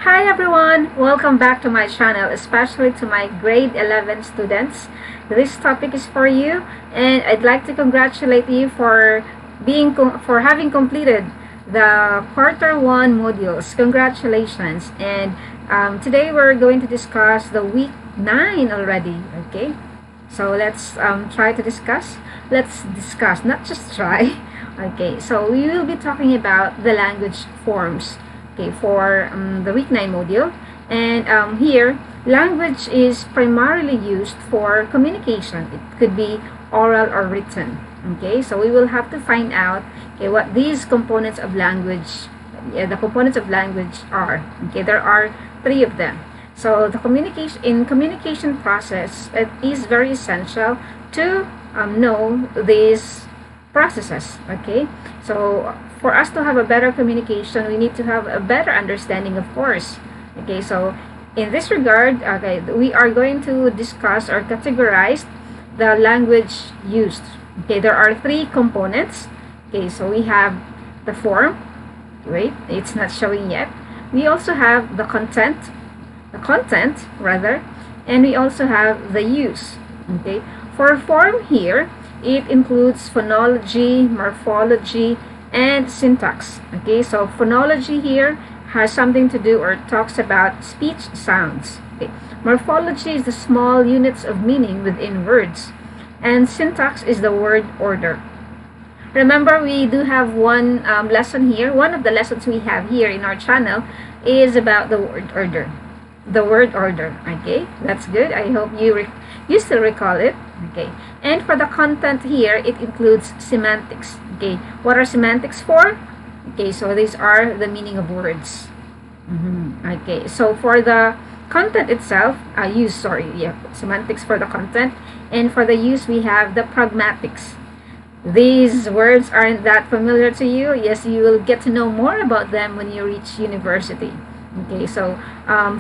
Hi everyone! Welcome back to my channel, especially to my grade 11 students. This topic is for you, and I'd like to congratulate you for having completed the quarter 1 modules. Congratulations! And today we're going to discuss the week 9 already. Okay, so let's try to discuss. Let's discuss, not just try. Okay, so we will be talking about the language forms. Okay, for the week 9 module. And here, language is primarily used for communication. It could be oral or written. Okay, so we will have to find out what these components of language, the components of language are. Okay, there are 3 of them. So the communication process, it is very essential to know these processes. Okay, so for us to have a better communication, we need to have a better understanding, of course. Okay, so in this regard, okay, we are going to discuss or categorize the language used. Okay, there are 3 components. Okay, so we have the form. Wait, it's not showing yet. We also have the content rather, and we also have the use. Okay, for form here, it includes phonology, morphology, and syntax. Okay, so phonology here has something to do or talks about speech sounds. Okay. Morphology is the small units of meaning within words, and syntax is the word order. Remember, we do have one lesson here. One of the lessons we have here in our channel is about the word order. The word order. Okay, that's good. I hope you still recall it. Okay, and for the content here, it includes semantics. Okay, what are semantics for? Okay, so these are the meaning of words. Okay, so for the content itself, semantics for the content, and for the use, we have the pragmatics. These words aren't that familiar to you. Yes, you will get to know more about them when you reach university. Okay, so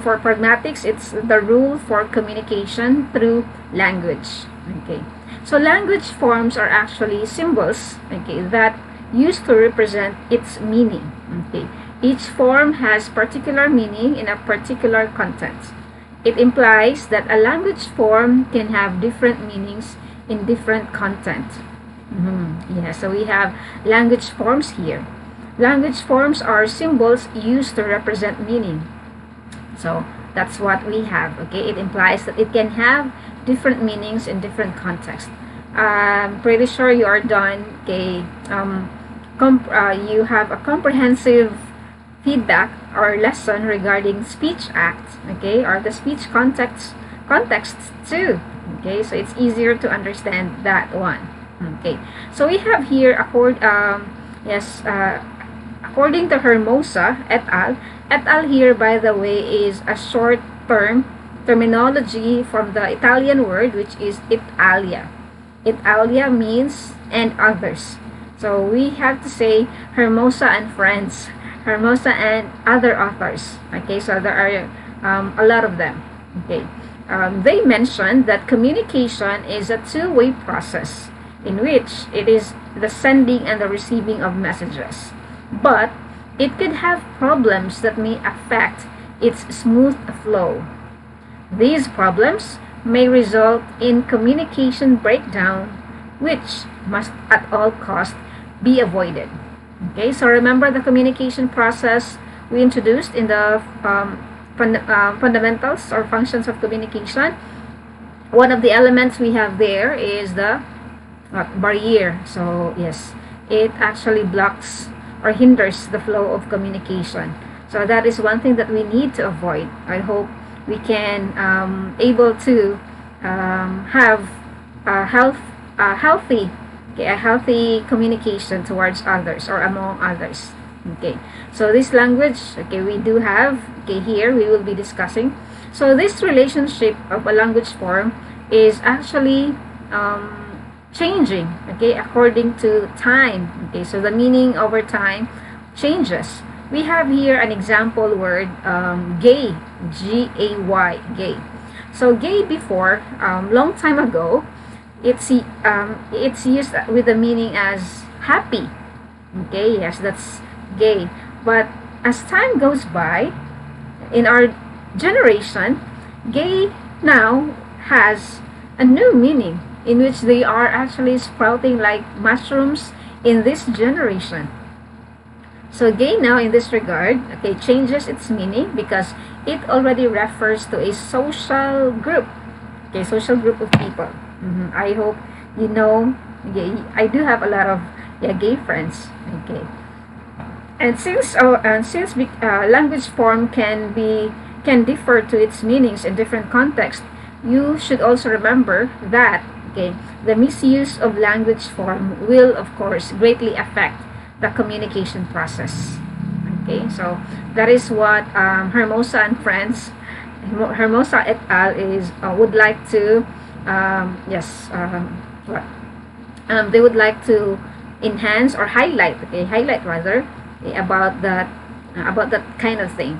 for pragmatics, it's the rule for communication through language. Okay, so language forms are actually symbols, okay, that used to represent its meaning. Okay, each form has particular meaning in a particular context. It implies that a language form can have different meanings in different content. Yeah, so we have language forms here. Language forms are symbols used to represent meaning. So that's what we have. Okay, it implies that it can have different meanings in different contexts. I'm pretty sure you are done. Okay, you have a comprehensive feedback or lesson regarding speech acts. Okay, or the speech contexts too. Okay, so it's easier to understand that one. Okay, so we have here according to Hermosa et al. Et al. Here, by the way, is a short terminology from the Italian word, which is Italia. Italia means and others. So we have to say Hermosa and friends, Hermosa and other authors. Okay, so there are a lot of them. Okay, they mentioned that communication is a two-way process in which it is the sending and the receiving of messages, but it could have problems that may affect its smooth flow. These problems may result in communication breakdown, which must at all costs be avoided. Okay, so remember the communication process we introduced in the fundamentals or functions of communication. One of the elements we have there is the barrier. So yes, it actually blocks or hinders the flow of communication. So that is one thing that we need to avoid. I hope we can able to have a healthy communication towards others or among others. Okay, so this language, okay, we do have, okay, here we will be discussing. So this relationship of a language form is actually changing, okay, according to time. Okay, so the meaning over time changes. We have here an example word, gay, G-A-Y, gay. So gay before, long time ago, it's used with the meaning as happy. Okay, yes, that's gay. But as time goes by, in our generation, gay now has a new meaning in which they are actually sprouting like mushrooms in this generation. So gay now in this regard, okay, changes its meaning because it already refers to a social group, okay, social group of people. I hope you know, okay, I do have a lot of gay friends, okay. And since language form can differ to its meanings in different contexts, you should also remember that, okay, the misuse of language form will of course greatly affect the communication process. Okay, so that is what Hermosa and friends, Hermosa et al. Is would like to what they would like to enhance or highlight, okay, highlight rather, okay, about that kind of thing.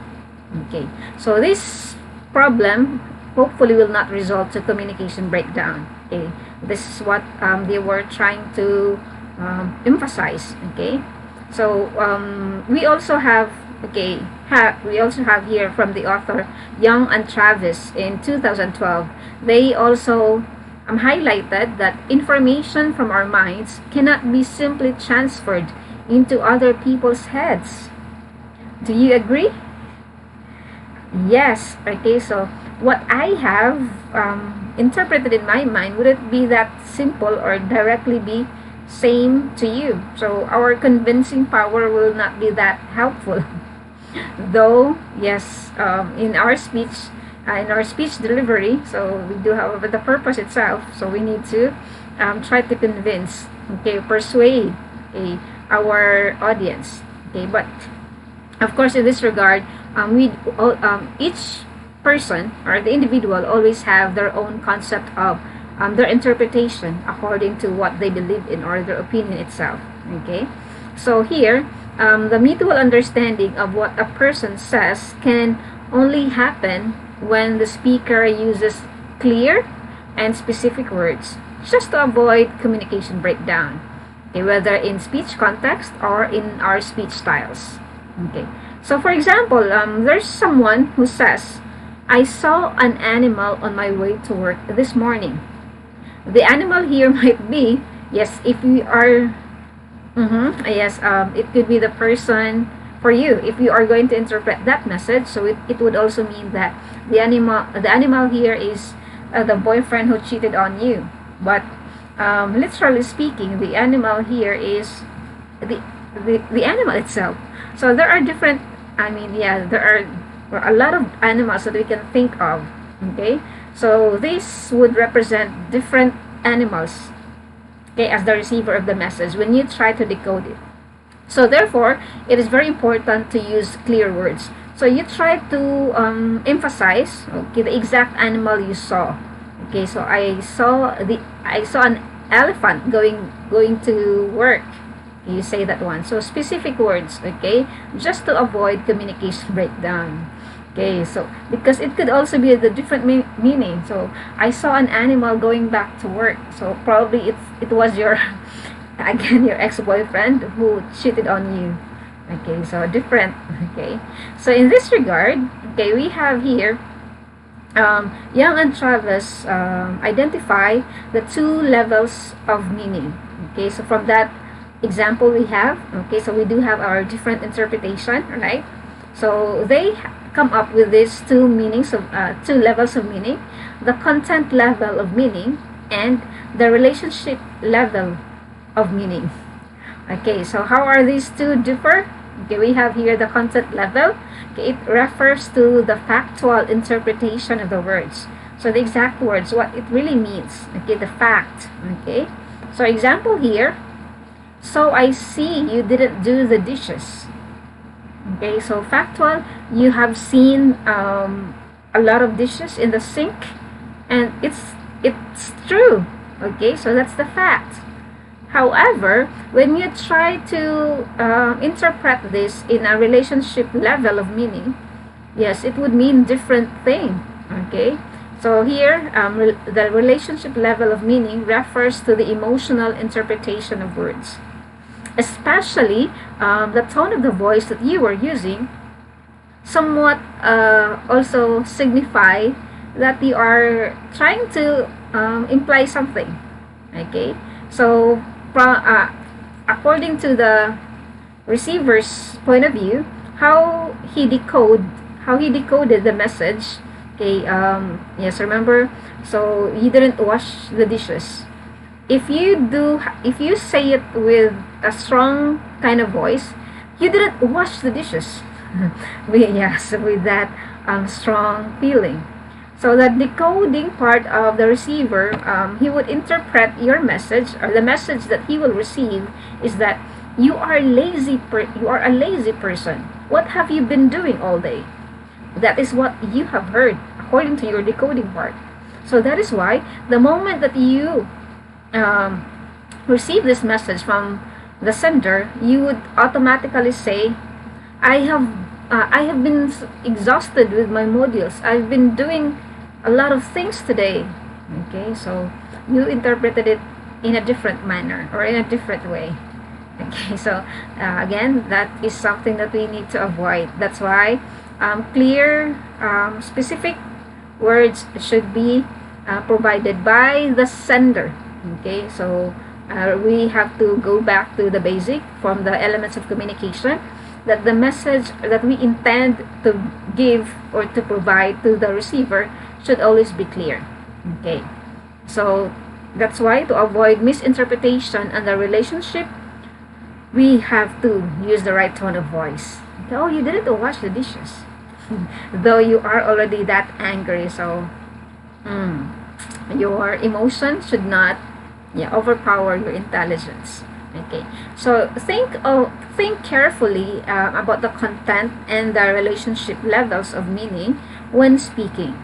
Okay, so this problem hopefully will not result to communication breakdown. Okay, this is what they were trying to emphasize. Okay, so we also have, okay, we also have here from the author Young and Travis in 2012. They also highlighted that information from our minds cannot be simply transferred into other people's heads. Do you agree? Yes. Okay, so what I have interpreted in my mind wouldn't be that simple or directly be same to you. So our convincing power will not be that helpful. Though, yes, in our speech delivery, so we do, however, the purpose itself, so we need to try to convince, okay, persuade, okay, our audience. Okay, but of course in this regard, each person or the individual always have their own concept of their interpretation according to what they believe in or their opinion itself. Okay, so here the mutual understanding of what a person says can only happen when the speaker uses clear and specific words just to avoid communication breakdown, okay, whether in speech context or in our speech styles. Okay, so for example, there's someone who says, I saw an animal on my way to work this morning. The animal here might be, yes, if we are, yes, it could be the person for you. If you are going to interpret that message, so it would also mean that the animal here is the boyfriend who cheated on you. But literally speaking, the animal here is the animal itself. So there are different, there are a lot of animals that we can think of. Okay, so this would represent different animals, okay, as the receiver of the message when you try to decode it. So therefore, it is very important to use clear words. So you try to emphasize, okay, the exact animal you saw. Okay, so I saw an elephant going to work. You say that one. So specific words, okay, just to avoid communication breakdown. Okay, so because it could also be the different meaning. So I saw an animal going back to work. So probably it was your again your ex-boyfriend who cheated on you. Okay, so different. Okay, so in this regard, okay, we have here Young and Travis identify the two levels of meaning. Okay, so from that example we have, okay, so we do have our different interpretation, right? So they come up with these two meanings of two levels of meaning: the content level of meaning and the relationship level of meaning. Okay, so how are these two differ? Okay, we have here the content level. Okay, it refers to the factual interpretation of the words. So the exact words, what it really means. Okay, the fact. Okay, so example here. So I see you didn't do the dishes. Okay, so factual, you have seen a lot of dishes in the sink, and it's true. Okay, so that's the fact. However, when you try to interpret this in a relationship level of meaning, yes, it would mean different thing. Okay, so here the relationship level of meaning refers to the emotional interpretation of words, especially the tone of the voice that you were using somewhat also signify that you are trying to imply something. Okay, so according to the receiver's point of view, how he decode how he decoded the message. Okay, yes, remember, so you didn't wash the dishes. If you say it with a strong kind of voice, you didn't wash the dishes. Yes, with that strong feeling. So the decoding part of the receiver, he would interpret your message, or the message that he will receive is that you are a lazy person. What have you been doing all day? That is what you have heard according to your decoding part. So that is why the moment that you um, receive this message from the sender, you would automatically say, I have been exhausted with my modules. I've been doing a lot of things today. Okay, so you interpreted it in a different manner or in a different way. Okay, so again, that is something that we need to avoid. That's why clear, specific words should be provided by the sender. Okay, so we have to go back to the basic from the elements of communication, that the message that we intend to give or to provide to the receiver should always be clear. Okay, so that's why, to avoid misinterpretation and the relationship, we have to use the right tone of voice. Oh, you didn't wash the dishes. Though you are already that angry, so your emotion should not, yeah, overpower your intelligence. Okay, so think carefully about the content and the relationship levels of meaning when speaking.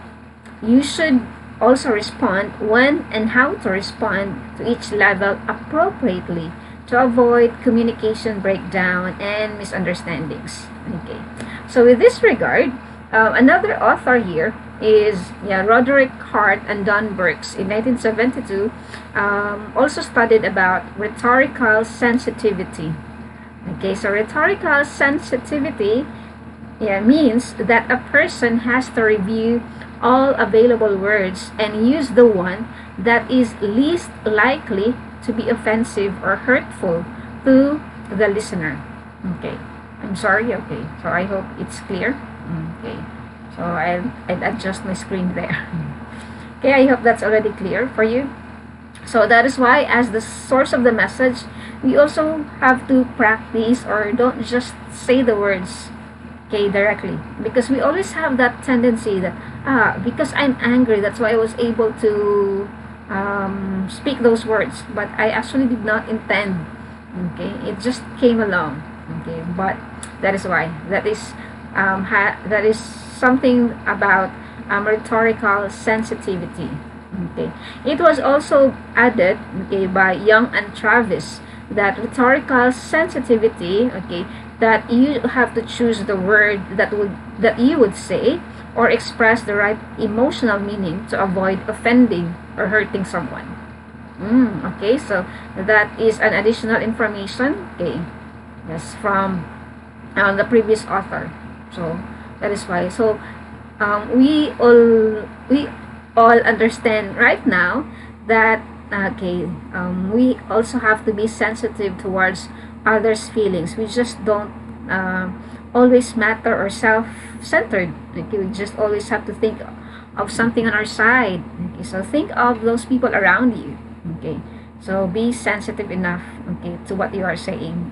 You should also respond when and how to respond to each level appropriately to avoid communication breakdown and misunderstandings. Okay, so with this regard, another author here is, yeah, Roderick Hart and Don Burks in 1972, also studied about rhetorical sensitivity. Okay, so rhetorical sensitivity, yeah, means that a person has to review all available words and use the one that is least likely to be offensive or hurtful to the listener. Okay, I'm sorry. Okay, so I hope it's clear. Okay, so I'll adjust my screen there. Okay, I hope that's already clear for you. So that is why, as the source of the message, we also have to practice, or don't just say the words, okay, directly, because we always have that tendency that, because I'm angry, that's why I was able to speak those words, but I actually did not intend. Okay, it just came along. Okay, but that is why, that is something about rhetorical sensitivity. Okay, it was also added, okay, by Young and Travis, that rhetorical sensitivity, okay, that you have to choose the word that you would say or express the right emotional meaning to avoid offending or hurting someone. Okay, so that is an additional information. Okay, yes, from the previous author. So that is why. So we all understand right now that, okay, we also have to be sensitive towards others' feelings. We just don't always matter or self-centered. Okay, we just always have to think of something on our side. Okay, so think of those people around you. Okay, so be sensitive enough, okay, to what you are saying.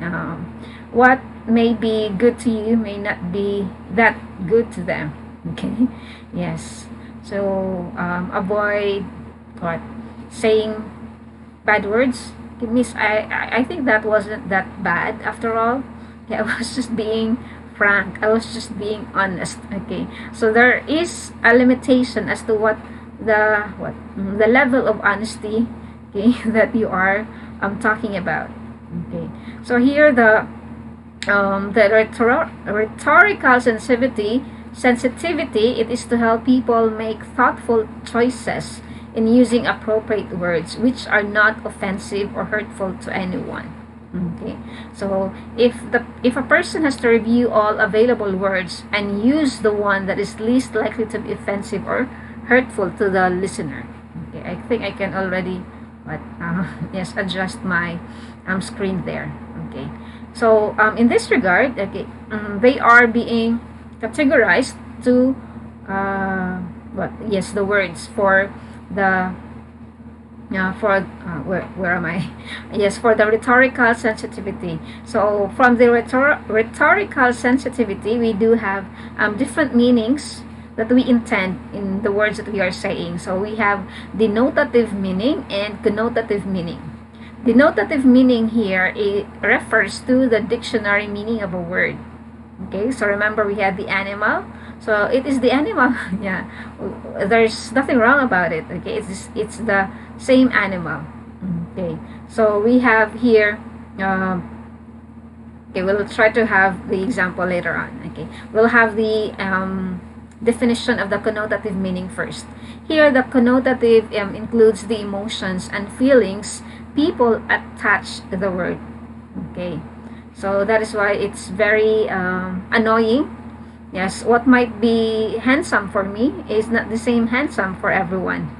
What may be good to you may not be that good to them. Okay, yes. So avoid what, saying bad words. Okay, miss, I think that wasn't that bad after all. Okay, I was just being frank. I was just being honest. Okay, so there is a limitation as to the level of honesty, okay, that you are talking about. Okay, so here the rhetorical sensitivity, it is to help people make thoughtful choices in using appropriate words which are not offensive or hurtful to anyone. Okay, Okay, so if a person has to review all available words and use the one that is least likely to be offensive or hurtful to the listener. Okay, I think I can already, but yes, adjust my screen there. Okay, so in this regard, okay, they are being categorized to what? Yes, the words for the where am I? Yes, for the rhetorical sensitivity. So from the rhetorical sensitivity, we do have different meanings that we intend in the words that we are saying. So we have denotative meaning and connotative meaning. Denotative meaning here, it refers to the dictionary meaning of a word. Okay, so remember we had the animal. So it is the animal. Yeah, there's nothing wrong about it. Okay, it's the same animal. Okay, so we have here. Okay, we'll try to have the example later on. Okay, we'll have the definition of the connotative meaning first. Here, the connotative includes the emotions and feelings people attach to the word. Okay, so that is why it's very annoying. Yes, what might be handsome for me is not the same handsome for everyone.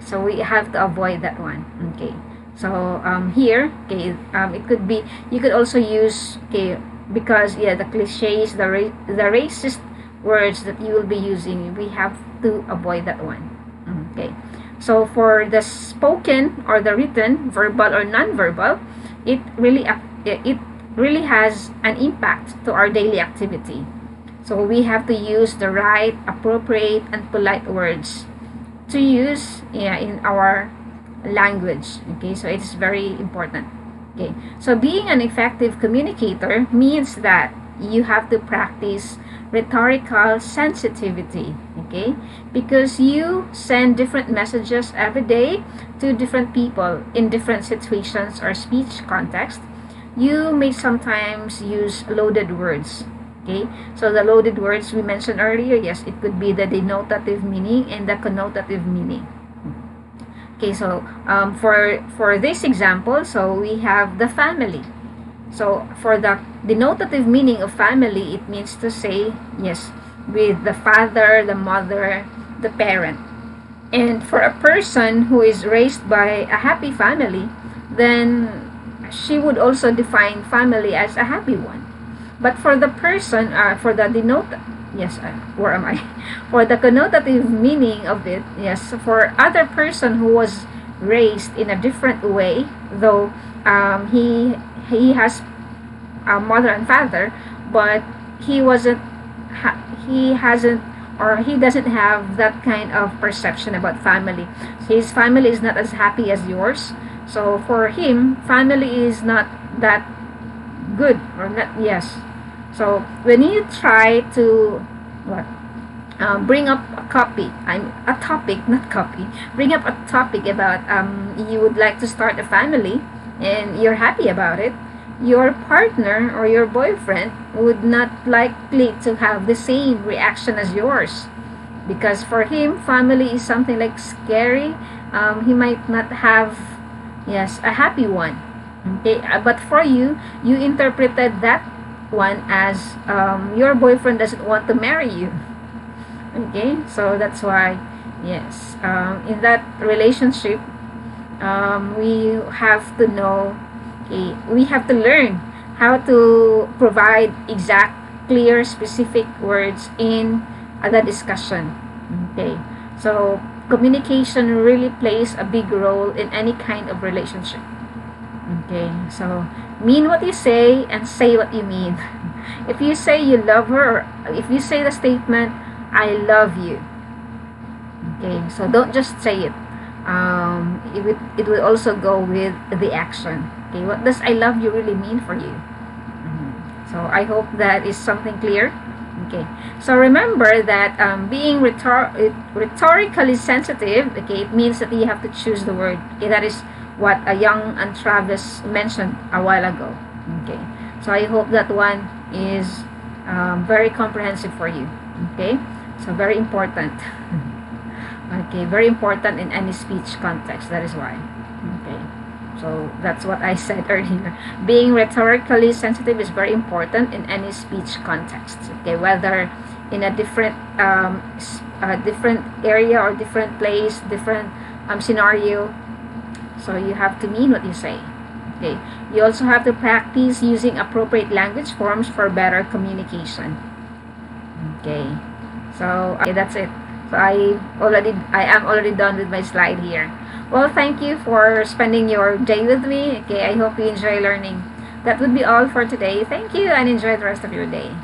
So we have to avoid that one. Okay, so here, okay, it could be, you could also use, okay, because yeah, the cliches, the racist words that you will be using, we have to avoid that one. Okay, so for the spoken or the written, verbal or non-verbal, it really has an impact to our daily activity. So we have to use the right, appropriate, and polite words to use, yeah, in our language. Okay, so it's very important. Okay, so being an effective communicator means that you have to practice rhetorical sensitivity. Okay, because you send different messages every day to different people in different situations or speech context. You may sometimes use loaded words. Okay, so the loaded words we mentioned earlier, yes, it could be the denotative meaning and the connotative meaning. Okay, so for this example, so we have the family. So for the denotative meaning of family, it means to say, yes, with the father, the mother, the parent. And for a person who is raised by a happy family, then she would also define family as a happy one. But for the person, for the where am I? For the connotative meaning of it, yes, for other person who was raised in a different way, though he has a mother and father, but he wasn't, he hasn't, or he doesn't have that kind of perception about family. His family is not as happy as yours. So for him, family is not that good or not. Yes. So when you try to what bring up a topic, not copy, bring up a topic about you would like to start a family and you're happy about it, your partner or your boyfriend would not likely to have the same reaction as yours, because for him family is something like scary. He might not have, yes, a happy one. Okay, but for you, you interpreted that one as your boyfriend doesn't want to marry you. Okay, so that's why, yes, in that relationship, we have to know, okay, we have to learn how to provide exact, clear, specific words in the discussion. Okay, so communication really plays a big role in any kind of relationship. Okay, so mean what you say and say what you mean. If you say you love her, or if you say the statement, I love you. Okay, so don't just say it. It will also go with the action. Okay, what does I love you really mean for you? So I hope that is something clear. Okay, so remember that being rhetorically sensitive, okay, it means that you have to choose the word. Okay, that is what Young and Travis mentioned a while ago. Okay, so I hope that one is very comprehensive for you. Okay, so very important. Okay, very important in any speech context. That is why. Okay, So that's what I said earlier. Being rhetorically sensitive is very important in any speech context. Okay, whether in a different area or different place, different scenario. So you have to mean what you say. Okay. You also have to practice using appropriate language forms for better communication. Okay. So okay, that's it. So I am already done with my slide here. Well, thank you for spending your day with me. Okay, I hope you enjoy learning. That would be all for today. Thank you and enjoy the rest of your day.